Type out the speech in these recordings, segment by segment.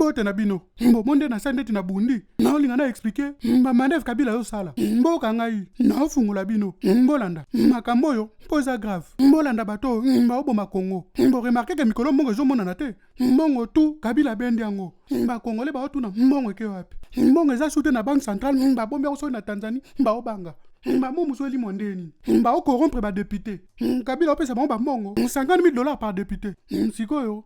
Mbote na bino. Monde na sandeti na bundi. Na olinga na expliquer. Manef Kabila yo sala. Mboka ngai. Na ofungula bino. Mbolanda. Makambo yo posa grave. Mbolanda bato. Oboma Congo. Mbo remarquer que mikolo mbongo ezomona na te. Mbongo tu Kabila bendi yango. Ba Congolais ba otuna mbongo ke wapi. Mbongo eza soute na banque centrale. Ba bombe so na Tanzanie. Ba obanga. Mba musoli mondeni. Mba o corrompre ba député. Kabila opesa ba mbongo. $50,000 par député. Sikoyo.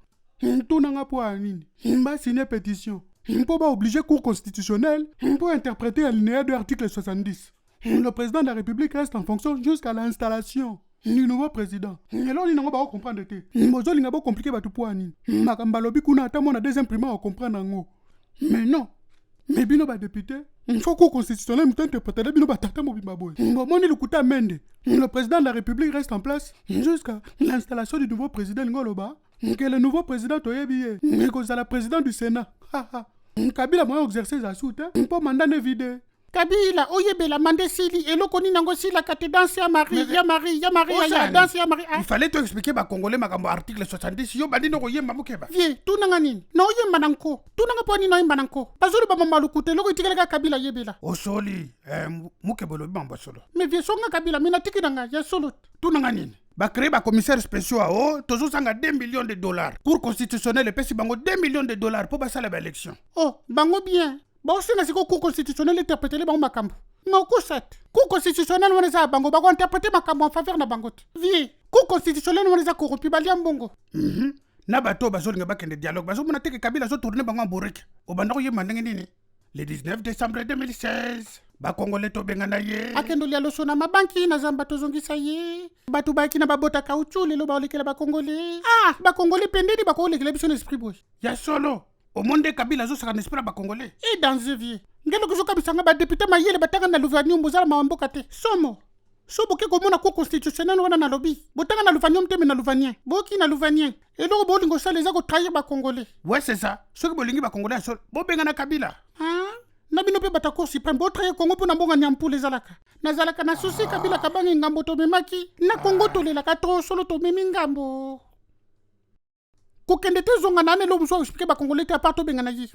Tuna nga po anini. Mba signer pétition. Mpo ba obligé cour constitutionnelle pour interpréter l'alinéa de l'article 70. Le président de la République reste en fonction jusqu'à l'installation du nouveau président. Et là, on n'a pas comprendre. Mozo n'a pas compliqué ba tout po anini. Makamba lobi kuna ata mona deuxième primaire à comprendre ngo. Mais non. Mais bino ba député, il faut cour constitutionnelle nous interpréter bino ba tata mo bimbaboy. Moni le kuta mende. Le président de la République reste en place jusqu'à l'installation du nouveau président Ngoloba. Que le nouveau président Toyebiye, que la président du Sénat. Kabila m'a exercé sa soute, pour mandat ne vide. Kabila, oyebela mande sili, et l'okoni nango sila kate danse ya Marie, ya Marie, ya danse ya Marie. Il fallait te expliquer ma Congolais makambo article 70, yo bandi no koyemba mukeba. Vie, tu nanga nini? Na oyemba nanko, tu nanga po ni no yemba nanko. Bazulu ba mama lukute, loko itikela Kabila yebela. O soli, mukebolo bamba solo. Mais vie songa Kabila, mina tiki nanga, ya solo. Tu nanga nini? Ba créer ba commissaire spéciaux toujours sanga $2 millions. Cour constitutionnelle pesi bango $2 millions pour passer la élection. Oh, bango bien. Ba aussi na siko cour constitutionnelle interpréter bango makambo. Non ko set. Cour constitutionnelle wana za bango ba ko interpréter makambo en faveur na bango. Vie. Cour constitutionnelle wana za corrompu bali mbongo. Na bato bazolinga bakende dialogue bazo mona teke Kabila zo tourner bango mboreke. Obanda ko yema ndenge nini? Le 19 décembre 2016. Ba Congolais to benga na ye. Akendo lia loso na mabanki na zamba tozongisa ye. Batu baki na babota kauchu lelo ba olekela ba Congolais. Ah, ba Congolais pendedi ba ko olekela biso esprit boy. Ya solo. Au monde Kabila zo saka esprit ba Congolais. Et dans ce vie. Ngelo ko zo kabisanga ba député mayele batanga na Louvani mbozala mawamboka te. Somo. Sobo ke komona ko constitutionnel wana na lobby. Botanga na Louvani mteme na Louvanien. Boki na Louvanien. Et donc bolingo sale za ko trahir ba Congolais. Ouais, c'est ça. Ceux qui bolingi ba Congolais solo. Bo benga na Kabila. Na bino pe bata cour suprême bo traye Congo pona mbonga nyampu lezalaka. Nazalaka na susi Kabila kabangi ngambo to memaki na Congo to lelaka tro solo to memi ngambo. Ko kende te zonga na ne lo muso expliquer ba Congolais te aparto benga na yi.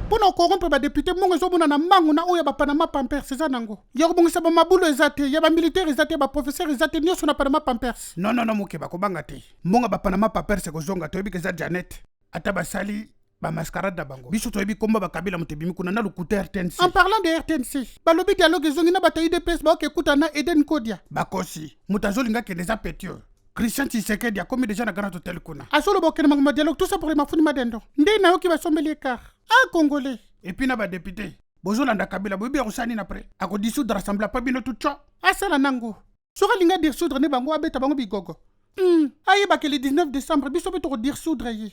Pona ko rompe ba député mongo zo bona na mangu na oya ba panama pampers c'est ça nango. Yoro bongo sa ba mabulo ezate ya ba militaire ezate ba professeur ezate nyoso na panama pampers. Non mukeba ko banga te. Mbonga ba panama pampers ko zonga to yebi ke za Janet. Ata ba sali ba mascarade da bango. Biso to yebi komba ba Kabila mutebimi kuna na lukuta RTNC. En parlant de RTNC, ba lobi dialogue zongi na bataille de PS ba okuta na Eden Kodia. Bakosi, mutazolinga ke déjà petio. Christian Tshisekedi a commis déjà na grand hôtel kuna. Asolo bokene ma dialogue tout ça pour les mafuni madendo. Ndé na yoki ba sombeli car. Ah Congolais. Et puis na ba député. Bozolanda Kabila bobi rusani na après. Ako dissoudre l'assemblée pas bino tout ça. Asala nango. Sora linga dissoudre ne bango abeta bango bigogo. Aye ba ke le 19 décembre biso beto dissoudre yi.